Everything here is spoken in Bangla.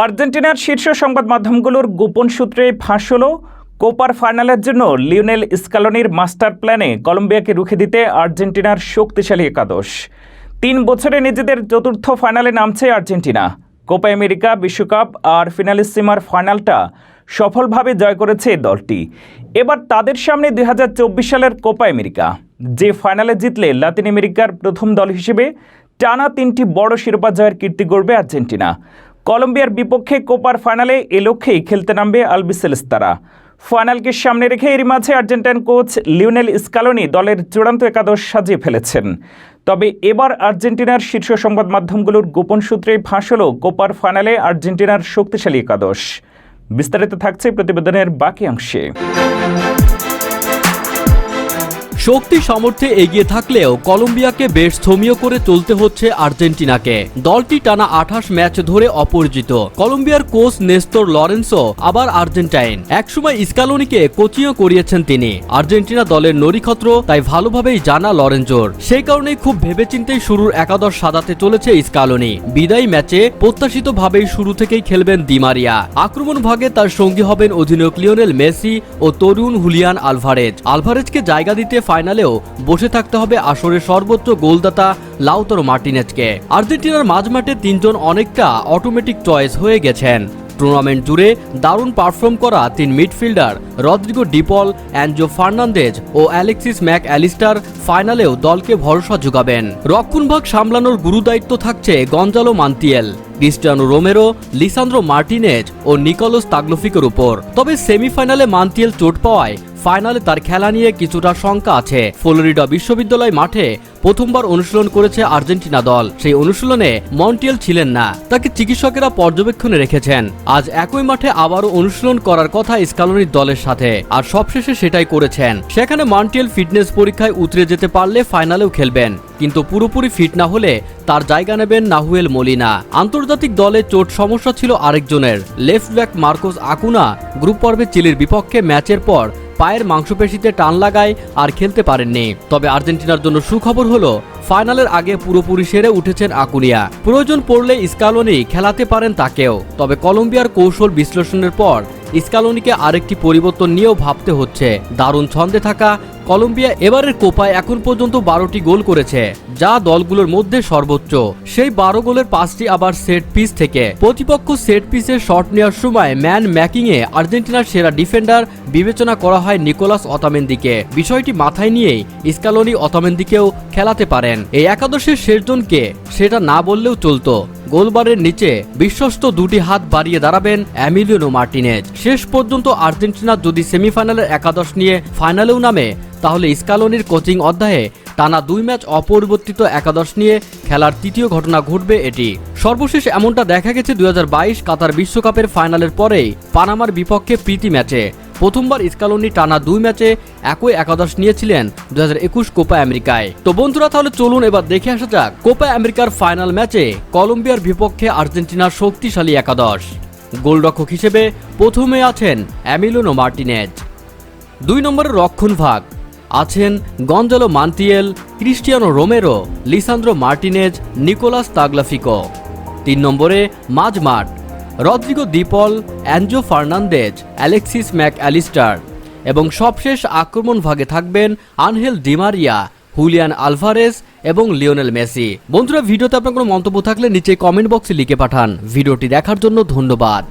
আর্জেন্টিনার শীর্ষ সংবাদ মাধ্যমগুলোর গোপন সূত্রে ফাঁস হলো কোপার ফাইনালের জন্য লিওনেল স্কালোনির মাস্টার প্ল্যানে কলম্বিয়াকে রুখে দিতে আর্জেন্টিনার শক্তিশালী একাদশ। 3 বছরে নিজেদের চতুর্থ ফাইনালে নামছে আর্জেন্টিনা। কোপা আমেরিকা, বিশ্বকাপ আর ফিনালিসিমার ফাইনালটা সফলভাবে জয় করেছে দলটি। এবার তাদের সামনে 2024 সালের কোপা আমেরিকা, যে ফাইনালে জিতলে লাতিন আমেরিকার প্রথম দল হিসেবে টানা 3টি বড় শিরোপা জয়ের কীর্তি গড়বে আর্জেন্টিনা। কলম্বিয়ার বিপক্ষে কোপার ফাইনালে এ লক্ষ্যেই খেলতে নামবে আলবিসেলেস্তারা। ফাইনালকে সামনে রেখে এরই মাঝে আর্জেন্টাইন কোচ লিওনেল স্কালোনি দলের চূড়ান্ত একাদশ সাজিয়ে ফেলেছেন। তবে এবার আর্জেন্টিনার শীর্ষ সংবাদ মাধ্যমগুলোর গোপন সূত্রে ফাঁস হলো কোপার ফাইনালে আর্জেন্টিনার শক্তিশালী একাদশ। বিস্তারিত থাকছে প্রতিবেদনের বাকি অংশে। শক্তি সামর্থ্যে এগিয়ে থাকলেও কলম্বিয়াকে বেশ থমিয়ে করে চলতে হচ্ছে আর্জেন্টিনাকে। দলটি টানা 28 ম্যাচ ধরে অপরাজিত। কলম্বিয়ার কোচ নেস্তর লরেন্সো আবার আর্জেন্টাইন। একসময় স্কালোনিকে কোচিংও করিয়েছেন তিনি। আর্জেন্টিনা দলের নরিক্ষত্র তাই ভালোভাবেই জানা লরেঞ্জোর। সেই কারণেই খুব ভেবেচিন্তেই শুরুর একাদশ সাজাতে চলেছে স্কালোনি। বিদায়ী ম্যাচে প্রত্যাশিতভাবেই শুরু থেকেই খেলবেন দি মারিয়া। আক্রমণ ভাগে তার সঙ্গী হবেন অধিনায়ক লিওনেল মেসি ও তরুণ হুলিয়ান আলভারেজকে জায়গা দিতে ফাইনালেও বসে থাকতে হবে আসরের সর্বোচ্চ গোলদাতা লাউতারো মার্টিনেজকে। আর্জেন্টিনার মাঝমাঠে 3 জন অনেকটা অটোমেটিক চয়েস হয়ে গেছেন। টুর্নামেন্ট জুড়ে দারুণ পারফর্ম করা 3 midfielder Rodrigo De Paul, Enzo Fernandez ও অ্যালেক্সিস ম্যাক অ্যালিস্টার ফাইনালেও দলকে ভরসা যোগাবেন। রক্ষণভাগ সামলানোর গুরুদায়িত্ব থাকছে Gonzalo Montiel, Cristiano Romero, Lisandro Martinez ও নিকোলাস তাগলোফিকের উপর। তবে সেমিফাইনালে মান্তিয়াল চোট পাওয়ায় ফাইনালে তার খেলা নিয়ে কিছুটা শঙ্কা আছে। ফ্লোরিডা বিশ্ববিদ্যালয় মাঠে প্রথমবার অনুশীলন করেছে আর্জেন্টিনা দল। সেই অনুশীলনে মন্টিয়েল ছিলেন না, তাকে চিকিৎসকেরা পর্যবেক্ষণে রেখেছেন। আজ একই মাঠে আবারও অনুশীলন করার কথা স্কালোনির দলের সাথে, আর সবশেষে সেটাই করেছেন। সেখানে মন্টিয়েল ফিটনেস পরীক্ষায় উতরে যেতে পারলে ফাইনালেও খেলবেন, কিন্তু পুরোপুরি ফিট না হলে তার জায়গা নেবেন নাহুয়েল মোলিনা। আন্তর্জাতিক দলে চোট সমস্যা ছিল আরেকজনের, left back Marcos Acuna group পর্বে চিলির বিপক্ষে ম্যাচের পর পায়ের মাংসপেশিতে টান লাগায় আর খেলতে পারেননি। তবে আর্জেন্টিনার জন্য সুখবর হলো ফাইনালের আগে পুরোপুরি সেরে উঠেছেন আকুনিয়া। প্রয়োজন পড়লে স্কালোনি খেলাতে পারেন তাকেও। তবে কলম্বিয়ার কৌশল বিশ্লেষণের পর স্কালোনিকে আরেকটি পরিবর্তন নিয়েও ভাবতে হচ্ছে। দারুণ ছন্দে থাকা কলম্বিয়া এবারের কোপায় এখন পর্যন্ত 12টি গোল করেছে, যা দলগুলোর মধ্যে সর্বোচ্চ। সেই 12 গোলের 5টি আবার সেট পিস থেকে। প্রতিপক্ষ সেট পিসের শট নেওয়ার সময় ম্যান ম্যাকিংয়ে আর্জেন্টিনার সেরা ডিফেন্ডার বিবেচনা করা হয় নিকোলাস অতামেন্দিকে। বিষয়টি মাথায় নিয়েই স্কালোনি অতামেন্দিকেও খেলাতে পারেন। এই একাদশের শেষজনকে সেটা না বললেও চলতো। গোলবারের নিচে বিশ্বস্ত 2টি হাত বাড়িয়ে দাঁড়াবেন এমিলিয়ানো মার্টিনেজ। শেষ পর্যন্ত আর্জেন্টিনা যদি সেমিফাইনালের একাদশ নিয়ে ফাইনালেও নামে, তাহলে স্কালোনির কোচিং অধ্যায়ে টানা 2 ম্যাচ অপরিবর্তিত একাদশ নিয়ে খেলার তৃতীয় ঘটনা ঘটবে এটি। সর্বশেষ এমনটা দেখা গেছে 2022 কাতার বিশ্বকাপের ফাইনালের পরেই পানামার বিপক্ষে প্রীতি ম্যাচে। প্রথমবার স্কালোনি টানা 2 ম্যাচে একই একাদশ নিয়েছিলেন 2021 কোপা আমেরিকায়। তো বন্ধুরা, তাহলে চলুন এবার দেখে আসা যাক কোপা আমেরিকার ফাইনাল ম্যাচে কলম্বিয়ার বিপক্ষে আর্জেন্টিনার শক্তিশালী একাদশ। গোলরক্ষক হিসেবে প্রথমে আছেন এমিলিয়ানো মার্টিনেজ। 2 নম্বরের রক্ষণভাগ আছেন Gonzalo Montiel, Cristiano Romero, Lisandro Martinez, Nicolas Tagliafico. 3 নম্বরে মাঝমাঠ Rodrigo De Paul, Enzo Fernandez, Alexis Mac Allister. এবং সবশেষ আক্রমণ ভাগে থাকবেন Angel Di Maria, Julian Alvarez এবং লিওনেল মেসি। বন্ধুরা, ভিডিওতে আপনার কোনো মন্তব্য থাকলে নিচে কমেন্ট বক্সে লিখে পাঠান। ভিডিওটি দেখার জন্য ধন্যবাদ।